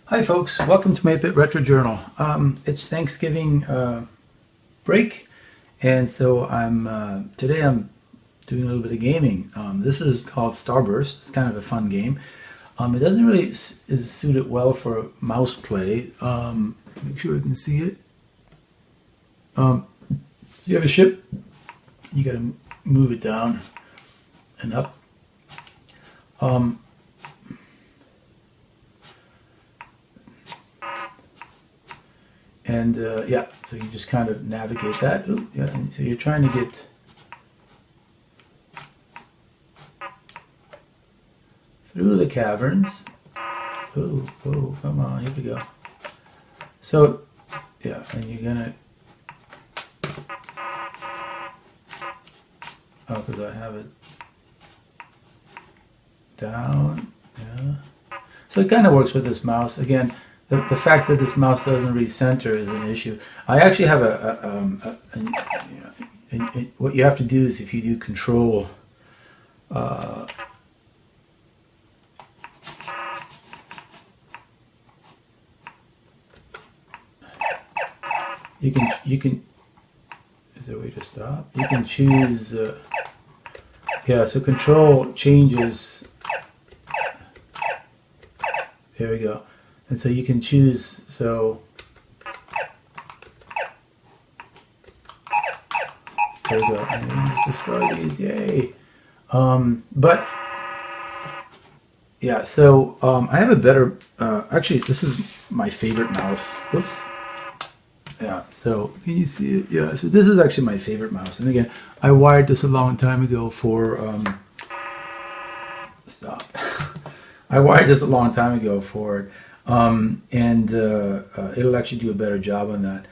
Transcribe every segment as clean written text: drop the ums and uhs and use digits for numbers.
Hi folks, welcome to my 8-Bit Retro Journal. It's Thanksgiving break, and so today I'm doing a little bit of gaming. This is called Starburst. It's kind of a fun game. It doesn't really is suited well for mouse play. Make sure you can see it. You have a ship. You got to move it down and up. Yeah, so you just kind of navigate that. Ooh, yeah, and so you're trying to get through the caverns. Oh, come on, here we go. So, yeah, and you're gonna. Oh, because I have it down. Yeah. So it kind of works with this mouse. Again, the fact that this mouse doesn't really center is an issue. I actually have what you have to do is if you do control, you can, is there a way to stop? You can choose, yeah, so control changes, there we go. And so you can choose, so there we go. And let's destroy these, yay. But yeah, so I have a better, actually this is my favorite mouse. Whoops. Yeah, so can you see it? Yeah, so this is actually my favorite mouse. And again, I wired this a long time ago for, stop. I wired this a long time ago for it. It'll actually do a better job on that.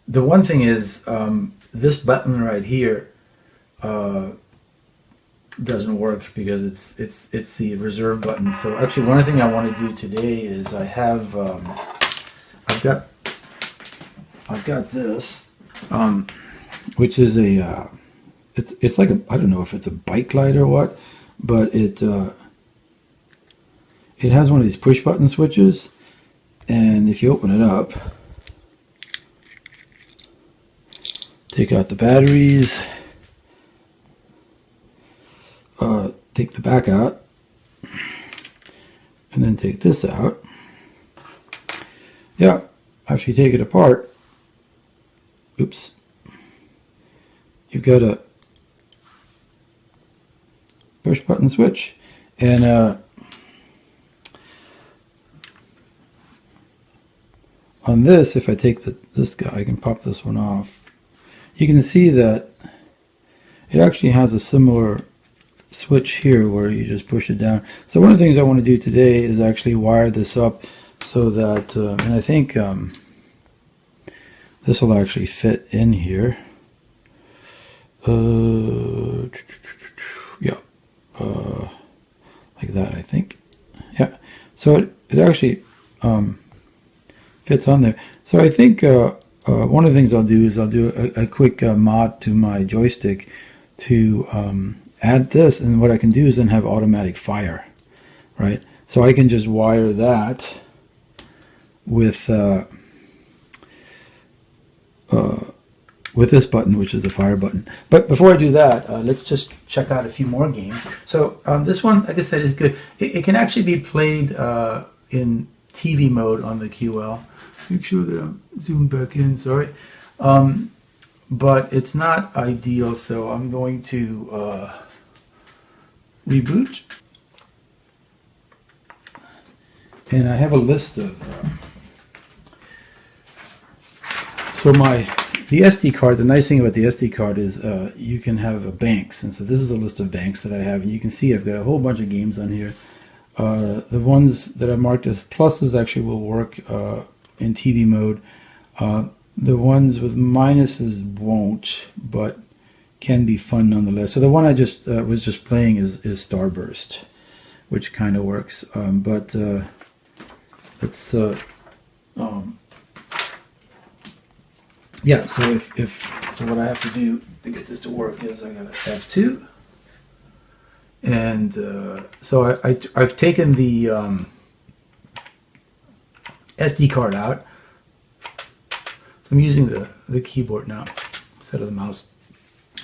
The one thing is this button right here doesn't work because it's the reserve button. So actually, one thing I want to do today is I have I've got this, which is a it's like a, I don't know if it's a bike light or what, but it has one of these push button switches, and if you open it up, take out the batteries, take the back out, and then take this out. Yeah, after you take it apart, oops, you've got a push button switch, and on this, if I take this guy, I can pop this one off. You can see that it actually has a similar switch here where you just push it down. So one of the things I want to do today is actually wire this up so that, and I think this will actually fit in here. Yeah, like that, I think. Yeah, so it actually fits on there. So I think one of the things I'll do is I'll do a quick mod to my joystick to add this, and what I can do is then have automatic fire, right? So I can just wire that with this button, which is the fire button. But before I do that, let's just check out a few more games. So this one, like I said, is good. It can actually be played in TV mode on the QL. Make sure that I'm zoomed back in, sorry. But it's not ideal, so I'm going to reboot. And I have a list of, so the SD card, the nice thing about the SD card is you can have banks. And so this is a list of banks that I have. And you can see I've got a whole bunch of games on here. The ones that I marked as pluses actually will work in TV mode. The ones with minuses won't, but can be fun nonetheless. So the one I just was just playing is Starburst, which kind of works. But let's yeah. So so what I have to do to get this to work is I gotta F2, and so I've taken the SD card out. So I'm using the keyboard now instead of the mouse.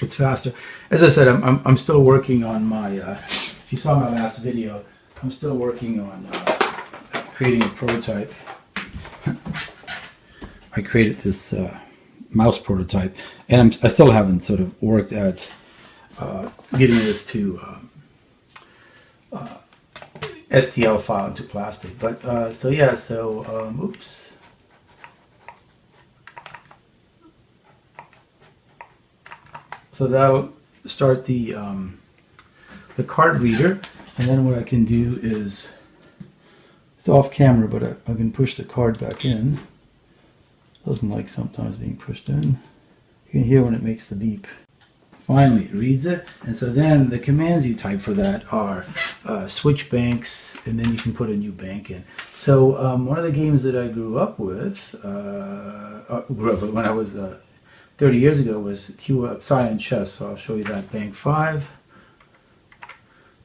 It's faster. As I said, I'm still working on my. If you saw my last video, I'm still working on creating a prototype. I created this mouse prototype, and I still haven't sort of worked at getting this to STL file into plastic. But so yeah, so oops. So that'll start the card reader, and then what I can do is, it's off camera, but I can push the card back in. Doesn't like sometimes being pushed in. You can hear when it makes the beep. Finally, it reads it, and so then the commands you type for that are switch banks, and then you can put a new bank in. So one of the games that I grew up with, when I was 30 years ago, was QL Cyan Chess. So I'll show you that, bank 5.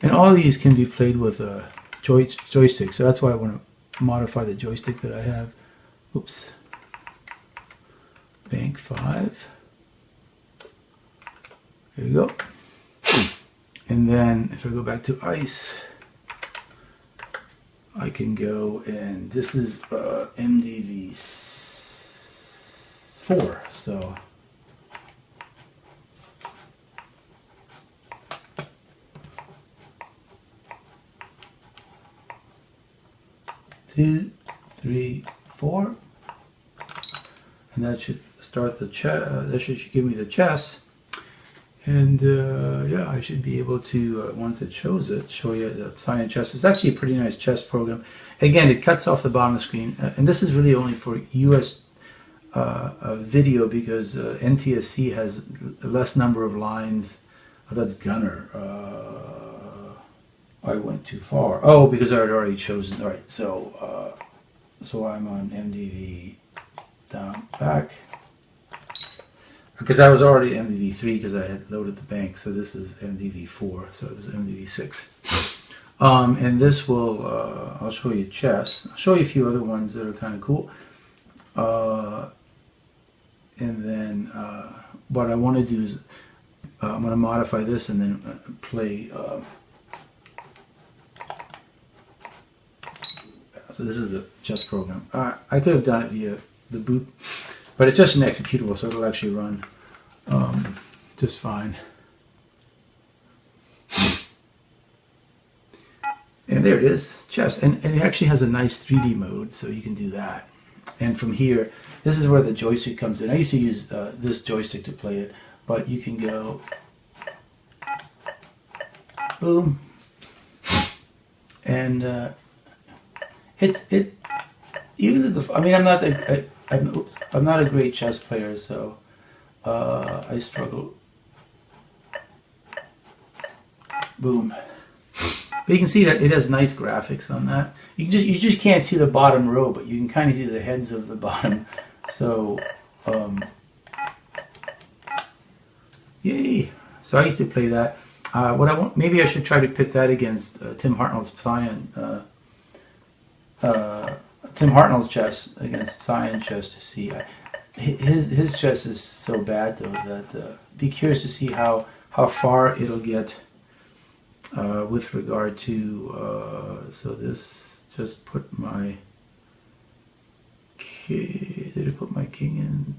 And all these can be played with a joystick. So that's why I want to modify the joystick that I have. Oops. Bank 5. There you go. And then if I go back to ice, I can go, and this is MDV 4. So two, 3, 4, and that should start the chess. That should give me the chess, and yeah, I should be able to once it shows it, show you the Cyan Chess. It's actually a pretty nice chess program. Again, it cuts off the bottom of the screen, and this is really only for US video, because NTSC has less number of lines. Oh, that's Gunner. I went too far. Oh, because I had already chosen. All right, so so I'm on MDV down back, because I was already MDV 3 because I had loaded the bank. So this is MDV 4. So this is MDV 6. And this will I'll show you chess. I'll show you a few other ones that are kind of cool. And then what I want to do is I'm going to modify this and then play. So this is a chess program. I could have done it via the boot, but it's just an executable, so it'll actually run just fine. And there it is, chess. And it actually has a nice 3D mode, so you can do that. And from here, this is where the joystick comes in. I used to use this joystick to play it, but you can go boom, and even the, I mean, I'm not a great chess player, so I struggle. Boom. But you can see that it has nice graphics on that. You just can't see the bottom row, but you can kind of see the heads of the bottom. So yay! So I used to play that. Maybe I should try to pit that against Tim Hartnell's Cyan. Tim Hartnell's chess against Cyan chess to see. His chess is so bad though that be curious to see how far it'll get with regard to. So this just put my king. Did it put my king in?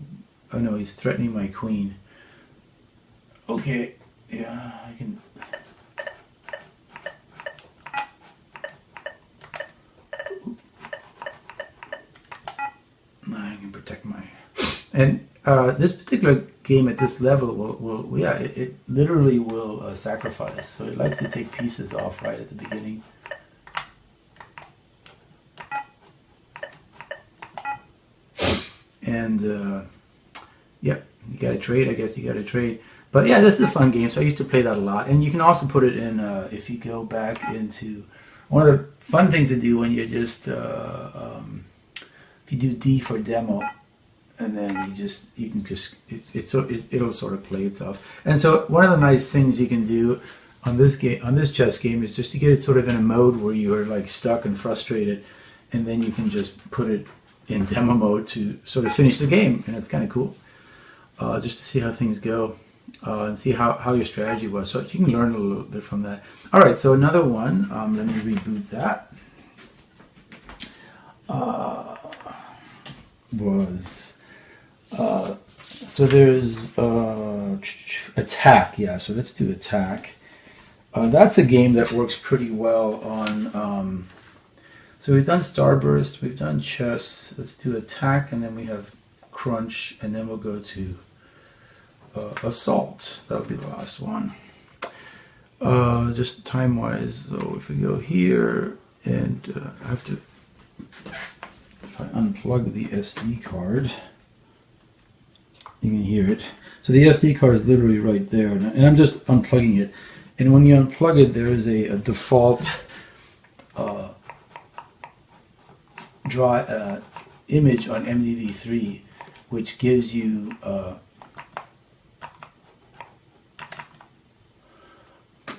Oh no, he's threatening my queen. Okay, yeah, I can. I can protect my, and this particular game at this level will yeah, it literally will sacrifice. So it likes to take pieces off right at the beginning. And yep, you got to trade. I guess you got to trade. But yeah, this is a fun game. So I used to play that a lot, and you can also put it in if you go back into one of the fun things to do when you just if you do D for demo, and then it'll sort of play itself. And so one of the nice things you can do on this game, on this chess game, is just to get it sort of in a mode where you are like stuck and frustrated, and then you can just put it in demo mode to sort of finish the game, and it's kind of cool, just to see how things go and see how your strategy was. So you can learn a little bit from that. All right, so another one. Let me reboot that. So there's Attack. Yeah, so let's do Attack. That's a game that works pretty well on. So we've done Starburst, we've done Chess. Let's do Attack, and then we have Crunch, and then we'll go to Assault. That'll be the last one. Just time-wise, so if we go here, and I have to, if I unplug the SD card, you can hear it. So the SD card is literally right there, and I'm just unplugging it. And when you unplug it, there is a default image on MDV3, which gives you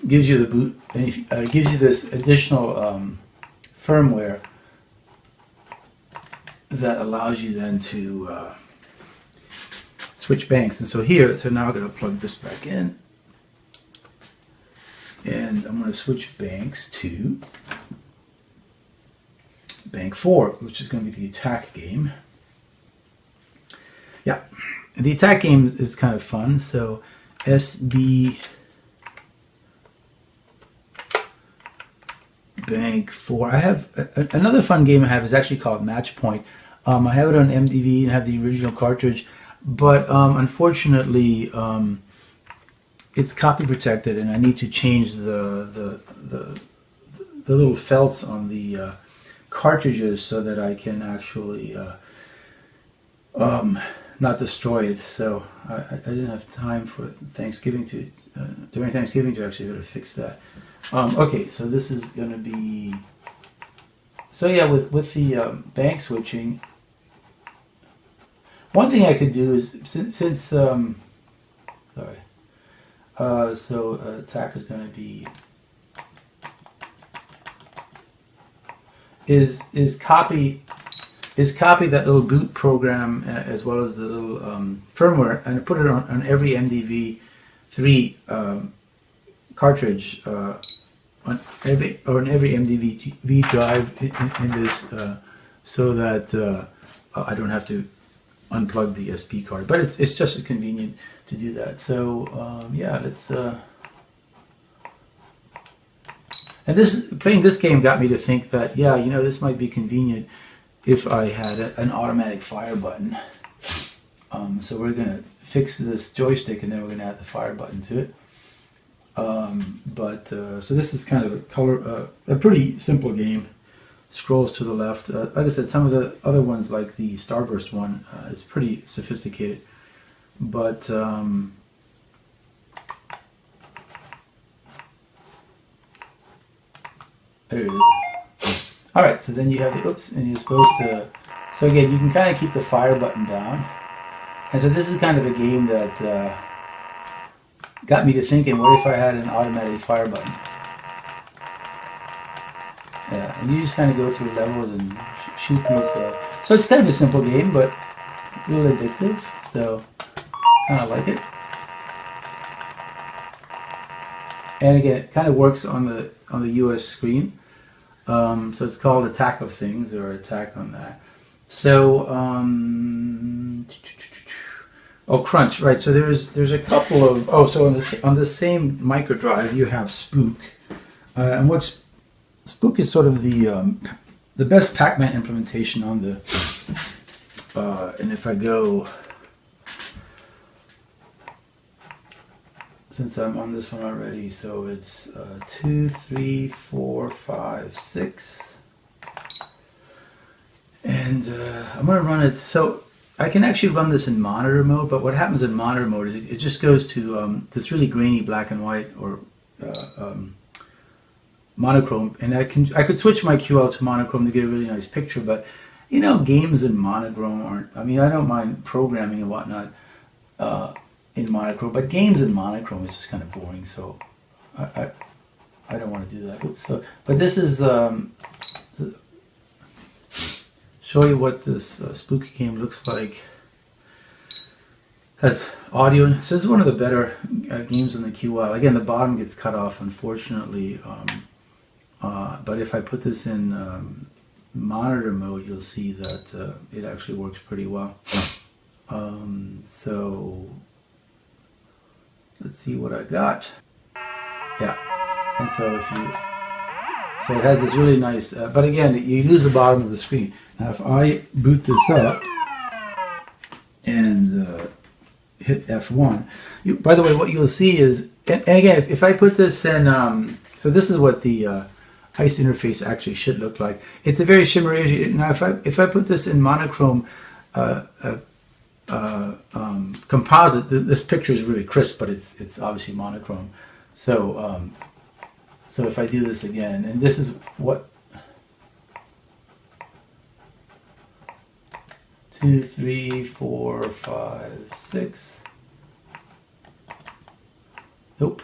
the boot, and gives you this additional firmware that allows you then to switch banks. And so here, so now I'm going to plug this back in, and I'm going to switch banks to Bank 4, which is going to be the Attack game. Yeah, the Attack game is kind of fun. So SB Bank 4. I have another fun game I have is actually called Match Point. I have it on MDV and have the original cartridge, but unfortunately it's copy protected, and I need to change the little felts on the cartridges so that I can actually not destroy it. So I didn't have time for Thanksgiving during Thanksgiving to actually fix that. Okay, so this is going to be, so yeah, with the bank switching, one thing I could do is, so Attack is going to be, is copy that little boot program as well as the little firmware, and put it on every MDV3 cartridge, on every MDV drive in this, so that I don't have to unplug the SD card. But it's just convenient to do that. So yeah, let's. And playing this game got me to think that, yeah, you know, this might be convenient if I had an automatic fire button. So we're gonna fix this joystick, and then we're gonna add the fire button to it. So this is kind of a pretty simple game. Scrolls to the left. Like I said, some of the other ones, like the Starburst one, is pretty sophisticated. But there it is. All right, so then you have the oops, and you're supposed to. So again, you can kind of keep the fire button down. And so this is kind of a game that got me to thinking, what if I had an automatic fire button? Yeah, and you just kind of go through levels and shoot these. So it's kind of a simple game, but really addictive. So kind of like it. And again, it kind of works on the US screen. So it's called Attack of Things, or Attack on that. So Crunch, right? So there's a couple of so on the same micro drive you have Spook, and Spook is sort of the best Pac-Man implementation on the. And if I go, since I'm on this one already, so it's 2, 3, 4, 5, 6, and I'm going to run it. So I can actually run this in monitor mode, but what happens in monitor mode is it just goes to this really grainy black and white, or monochrome, and I could switch my QL to monochrome to get a really nice picture. But you know, games in monochrome aren't. I mean, I don't mind programming and whatnot in monochrome, but games in monochrome is just kind of boring. So I don't want to do that. Oops, but this is show you what this spooky game looks like. Has audio. So it's one of the better games in the QL. Again, the bottom gets cut off, unfortunately. But if I put this in monitor mode, you'll see that it actually works pretty well. So let's see what I got. Yeah, and so so it has this really nice, but again, you lose the bottom of the screen. Now if I boot this up and hit F1, by the way, what you'll see is, and again, if I put this in, so this is what the ICE interface actually should look like. It's a very shimmery. Now if I put this in monochrome composite, this picture is really crisp, but it's obviously monochrome. So so if I do this again, and this is what 2, 3, 4, 5, 6. Nope.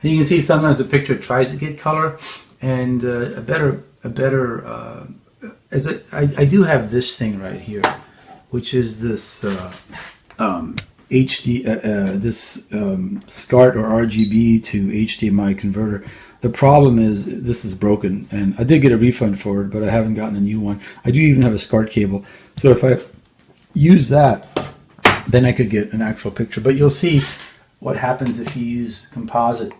And you can see sometimes the picture tries to get color, and I do have this thing right here, which is this HD this SCART or RGB to HDMI converter. The problem is this is broken, and I did get a refund for it, but I haven't gotten a new one. I do even have a SCART cable, so if I use that, then I could get an actual picture. But you'll see what happens if you use composite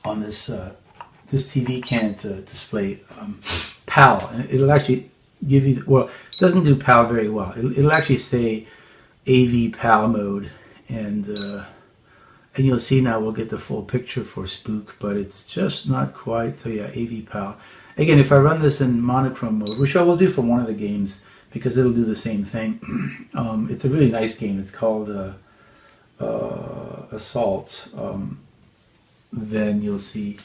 on this. This TV can't display PAL, and it'll actually give you, well, it doesn't do PAL very well. It'll actually say AV PAL mode, and you'll see now we'll get the full picture for Spook, but it's just not quite. So yeah, AV PAL. Again, if I run this in monochrome mode, which I will do for one of the games because it'll do the same thing. It's a really nice game. It's called Assault. Then you'll see.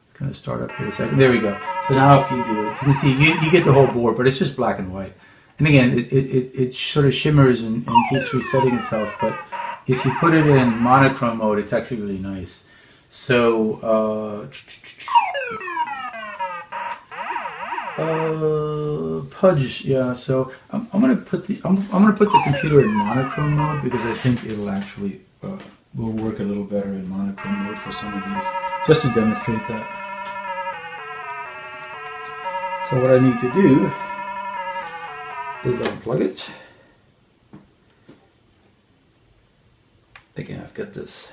It's going to start up here in a second. There we go. So now if you do it, you can see you get the whole board, but it's just black and white. And again, it sort of shimmers and keeps resetting itself, but if you put it in monochrome mode, it's actually really nice. So, Pudge, yeah. So I'm gonna put the computer in monochrome mode because I think it'll actually will work a little better in monochrome mode for some of these, just to demonstrate that. So what I need to do is unplug it. Again, I've got this.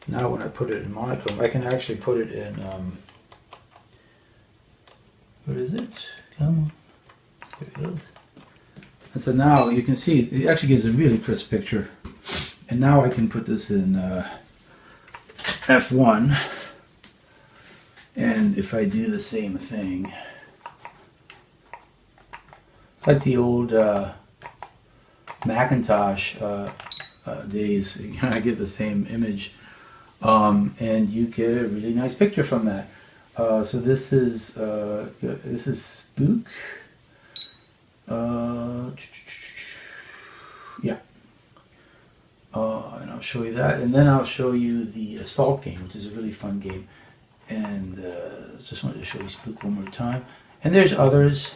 Now when I put it in monochrome, I can actually put it in, what is it? Come on. There it goes. And so now you can see, it actually gives a really crisp picture. And now I can put this in F1. And if I do the same thing, it's like the old Macintosh days. I get the same image, and you get a really nice picture from that. So this is Spook. Yeah, and I'll show you that, and then I'll show you the Assault game, which is a really fun game. And just wanted to show you Spook one more time. And there's others.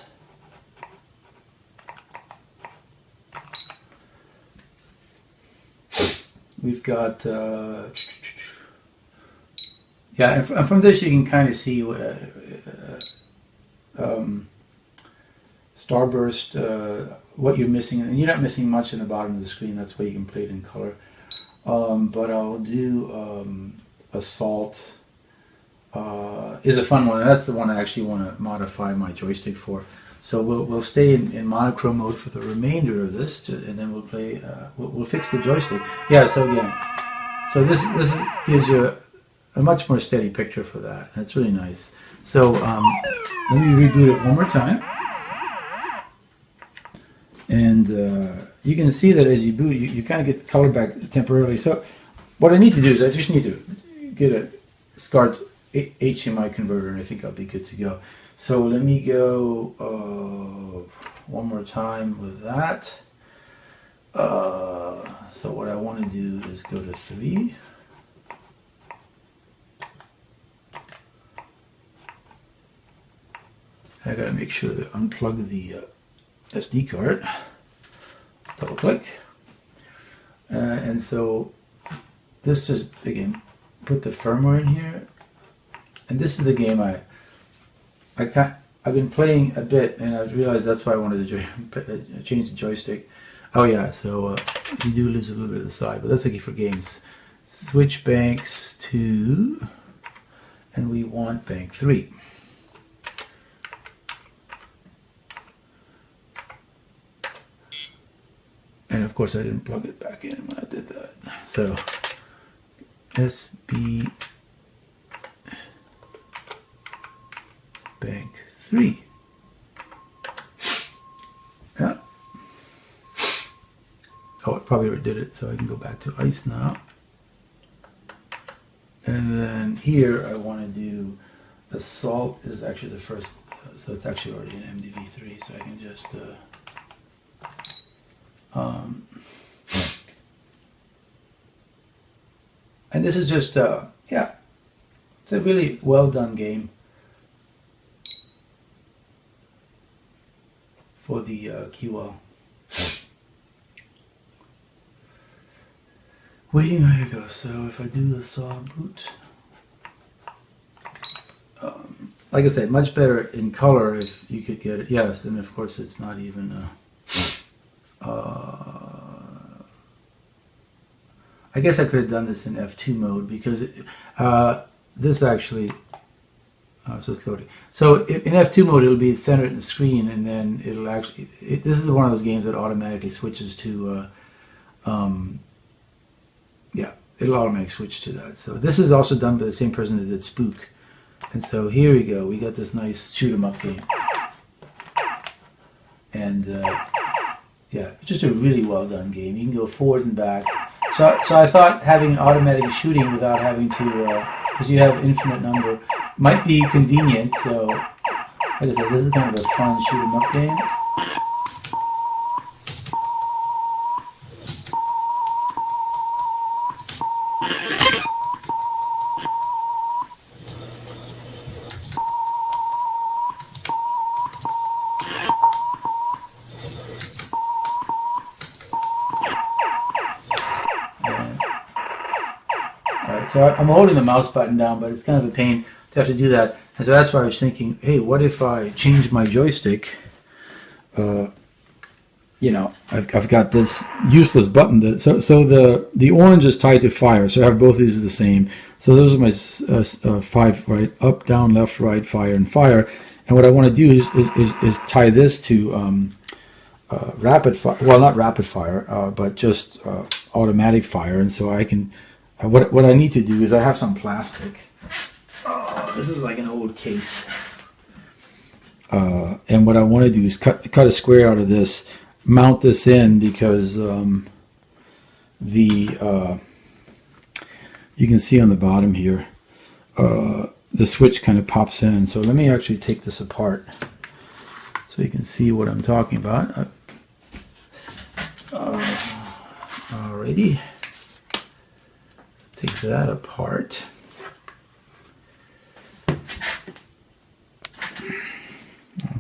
We've got, yeah, and from this you can kind of see Starburst, what you're missing, and you're not missing much in the bottom of the screen. That's why you can play it in color. But I'll do Assault. Is a fun one, and that's the one I actually want to modify my joystick for. So we'll stay in monochrome mode for the remainder of this, and then we'll play. We'll fix the joystick. Yeah. So again, so this gives you a much more steady picture for that, and it's really nice. So let me reboot it one more time, and you can see that as you boot, you kind of get the color back temporarily. So what I need to do is I just need to get a SCART HDMI converter, and I think I'll be good to go. So let me go one more time with that. So what I want to do is go to 3. I gotta make sure to unplug the SD card. Double click. And so this just, again, put the firmware in here. And this is the game I've been playing a bit, and I realized that's why I wanted to change the joystick. Oh yeah, so you do lose a little bit of the side, but that's okay for games. Switch banks to, and we want bank 3. And of course I didn't plug it back in when I did that. So SB bank 3. Yeah. Oh, it probably already did it, so I can go back to ice now. And then here I want to do assault is actually the first, so it's actually already an MDV3, so I can just and this is just yeah, it's a really well done game for the QL. Waiting, here goes. So if I do the saw boot, like I said, much better in color if you could get it. Yes, and of course it's not even. I guess I could have done this in F2 mode because this actually. So it's loading. So in F2 mode, it'll be centered in the screen, and then it'll actually. This is one of those games that automatically switches to. Yeah, it'll automatically switch to that. So this is also done by the same person that did Spook. And so here we go. We got this nice shoot 'em up game. And yeah, just a really well done game. You can go forward and back. So I thought having automatic shooting without having to, because you have infinite number, might be convenient. So like I said, this is kind of a fun shoot 'em up game. So I'm holding the mouse button down, but it's kind of a pain to have to do that. And so that's why I was thinking, hey, what if I change my joystick? You know, I've got this useless button. So the orange is tied to fire. So I have both these the same. So those are my 5, right? Up, down, left, right, fire, and fire. And what I want to do is tie this to rapid fire. Well, not rapid fire, but just automatic fire. And so I can. What I need to do is I have some plastic. This is like an old case. And what I want to do is cut a square out of this, mount this in because you can see on the bottom here, the switch kind of pops in. So let me actually take this apart so you can see what I'm talking about. Alrighty. Take that apart.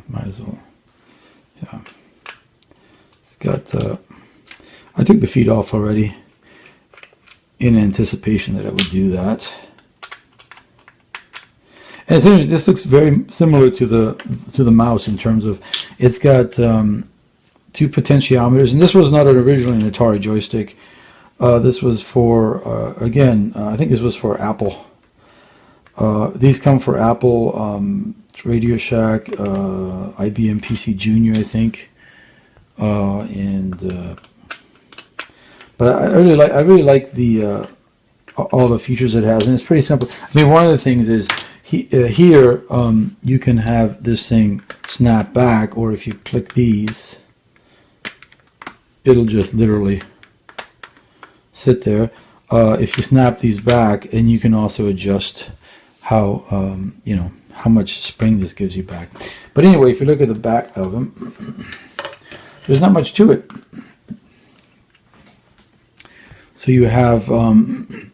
Might as well. Yeah. It's got. I took the feet off already in anticipation that I would do that. And it's interesting, this looks very similar to the mouse in terms of it's got 2 potentiometers, and this was not originally an Atari joystick. This was for, again, I think this was for Apple. These come for Apple, Radio Shack, IBM PC Junior, I think. But I really like the all the features it has, and it's pretty simple. I mean, one of the things is here you can have this thing snap back, or if you click these, it'll just literally sit there. If you snap these back, and you can also adjust how you know, how much spring this gives you back. But anyway, if you look at the back of them, there's not much to it. So you have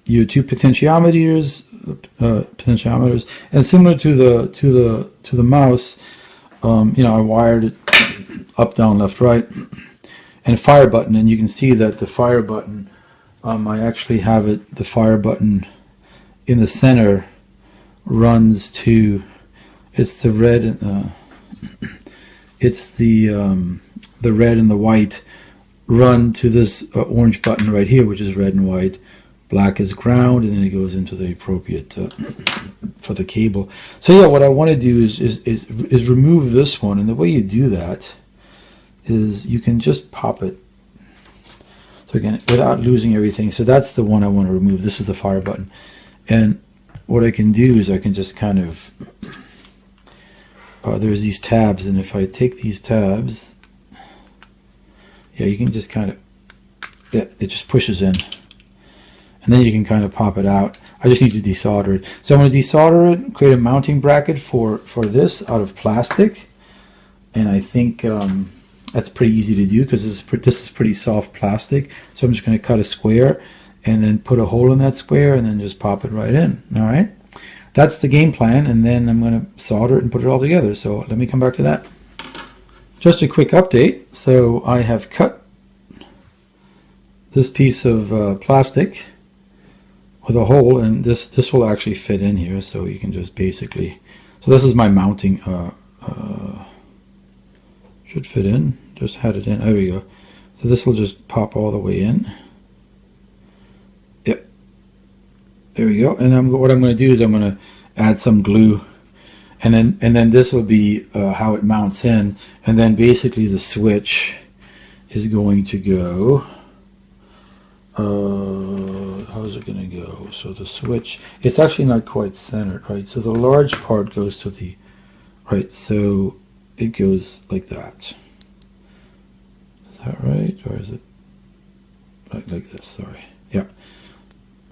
your 2 potentiometers, and similar to the mouse, I wired it up, down, left, right, and a fire button. And you can see that the fire button, I actually have it, the fire button in the center runs to, it's the red, it's the red and the white run to this orange button right here, which is red and white. Black is ground, and then it goes into the appropriate for the cable. So yeah, what I want to do is remove this one, and the way you do that is you can just pop it. So again, without losing everything. So that's the one I want to remove. This is the fire button, and what I can do is I can just kind of there's these tabs, and if I take these tabs, yeah, you can just kind of, yeah, it just pushes in. And then you can kind of pop it out. I just need to desolder it. So I'm going to desolder it, create a mounting bracket for this out of plastic. And I think that's pretty easy to do because this is pretty soft plastic. So I'm just going to cut a square and then put a hole in that square and then just pop it right in. All right. That's the game plan. And then I'm going to solder it and put it all together. So let me come back to that. Just a quick update. So I have cut this piece of plastic with a hole, and this will actually fit in here, so you can just basically, so this is my mounting, should fit in, just had it in, there we go. So this will just pop all the way in. Yep, there we go. And what I'm going to do is I'm going to add some glue, and then this will be how it mounts in, and then basically the switch is going to go, how's it going to go? So the switch, it's actually not quite centered, right? So the large part goes to the right, so it goes like that. Is that right, or is it like this? Sorry, yeah.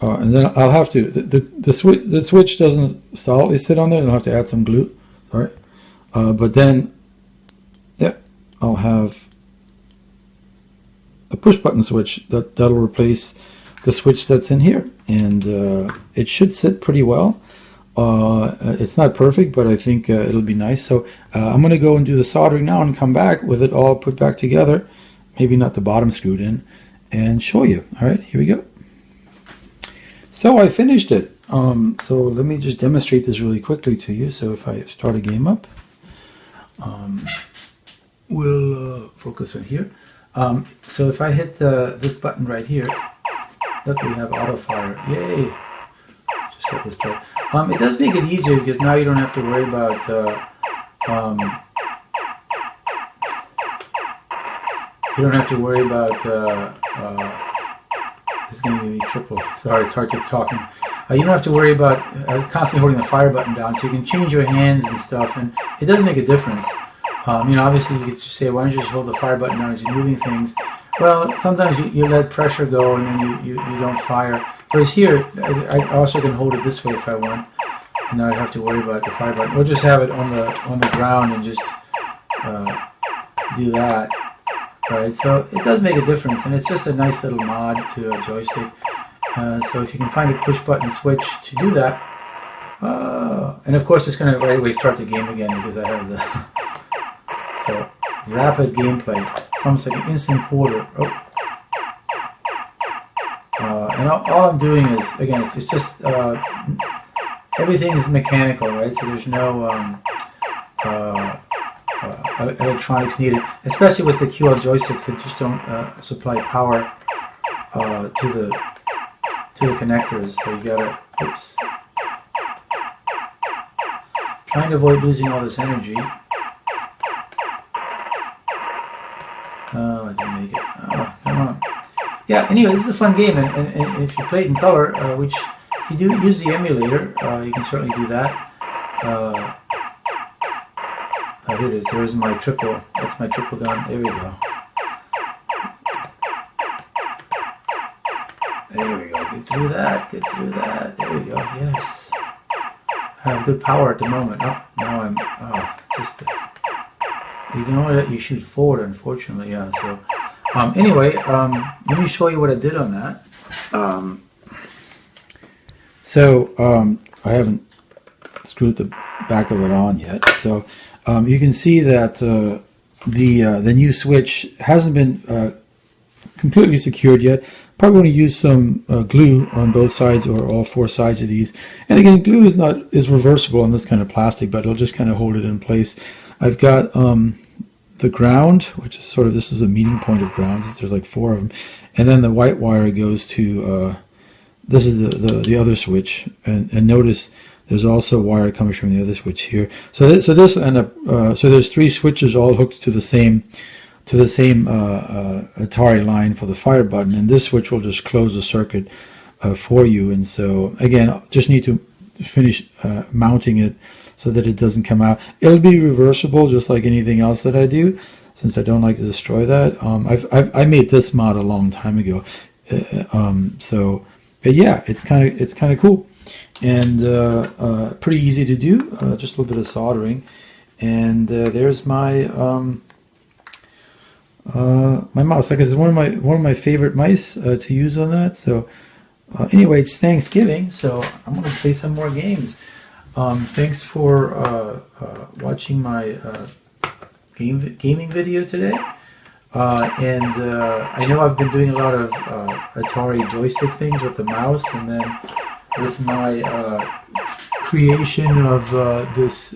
And then I'll have to, the switch doesn't solidly sit on there, and I'll have to add some glue. Sorry, but then yeah, I'll have a push button switch that'll replace the switch that's in here, and it should sit pretty well. It's not perfect, but I think it'll be nice. So I'm going to go and do the soldering now and come back with it all put back together, maybe not the bottom screwed in, and show you. All right, here we go. So I finished it. So let me just demonstrate this really quickly to you. So if I start a game up, we'll focus on here. So if I hit this button right here, look, we have auto fire. Yay! Just got this started. It does make it easier because now you don't have to worry about this is going to give me triple. Sorry, it's hard to keep talking. You don't have to worry about constantly holding the fire button down, so you can change your hands and stuff, and it does make a difference. Obviously you could just say, why don't you just hold the fire button down as you're moving things? Well, sometimes you let pressure go and then you don't fire. Whereas here, I also can hold it this way if I want, and now I have to worry about the fire button. Or just have it on the ground and just do that. Right, so it does make a difference, and it's just a nice little mod to a joystick. So if you can find a push button switch to do that, and of course it's going to right away start the game again because I have the so rapid gameplay. It's almost like an instant quarter. Oh. And all I'm doing is, again, it's just everything is mechanical, right? So there's no electronics needed, especially with the QL joysticks that just don't supply power to the connectors. So you gotta, oops, trying to avoid losing all this energy. Oh, I didn't make it. Oh, come on. Yeah, anyway, this is a fun game, and if you play it in color, which if you do use the emulator, you can certainly do that. Here it is. There's my triple. That's my triple gun. There we go. There we go. Get through that. Get through that. There we go. Yes. I have good power at the moment. Oh, now I'm just. You know that you shoot forward, unfortunately. Yeah. So anyway, let me show you what I did on that. I haven't screwed the back of it on yet. So you can see that the new switch hasn't been completely secured yet. Probably going to use some glue on both sides or all four sides of these. And again, glue is reversible on this kind of plastic, but it'll just kind of hold it in place. I've got the ground, which is sort of, this is a meeting point of grounds. There's like 4 of them, and then the white wire goes to this is the other switch, and notice there's also wire coming from the other switch here. So there's 3 switches all hooked to the same Atari line for the fire button, and this switch will just close the circuit for you. And so again, just need to finish mounting it so that it doesn't come out. It'll be reversible just like anything else that I do, since I don't like to destroy that. I made this mod a long time ago, but yeah, it's kind of cool, and pretty easy to do. Just a little bit of soldering, and there's my my mouse. Like I said, one of my favorite mice to use on that. So anyway, it's Thanksgiving, so I'm gonna play some more games. Thanks for watching my gaming video today. And I know I've been doing a lot of Atari joystick things with the mouse, and then with my creation of this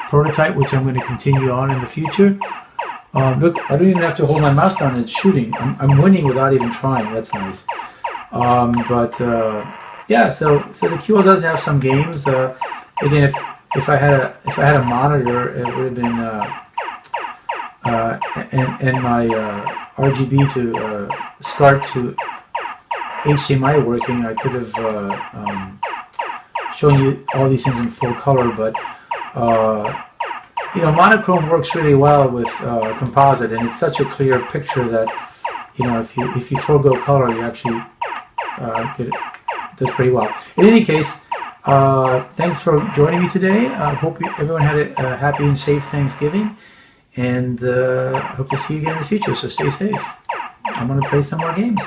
prototype, which I'm going to continue on in the future. Look, I don't even have to hold my mouse down and it's shooting. I'm winning without even trying. That's nice. Yeah, so the QL does have some games. Again, if I had a monitor, it would have been and my RGB to SCART to HDMI working, I could have shown you all these things in full color. But you know, Monochrome works really well with composite, and it's such a clear picture that, you know, if you forego color, you actually get it. Does pretty well. In any case, thanks for joining me today. I hope everyone had a happy and safe Thanksgiving, and hope to see you again in the future. So stay safe. I'm going to play some more games.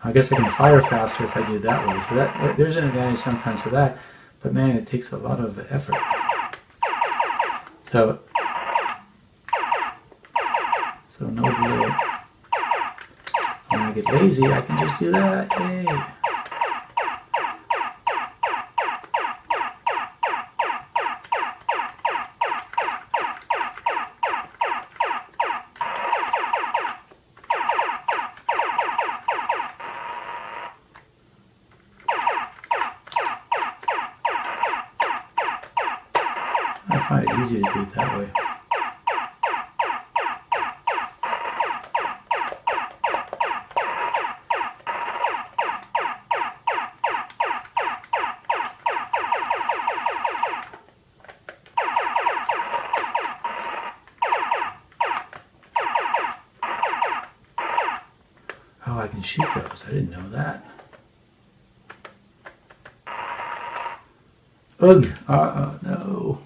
I guess I can fire faster if I do it that way. So that there's an advantage sometimes for that, but man, it takes a lot of effort. So no delay. When I get lazy, I can just do that. Yay! I find it easier to do it that way. Oh, I can shoot those. I didn't know that. Ugh. No.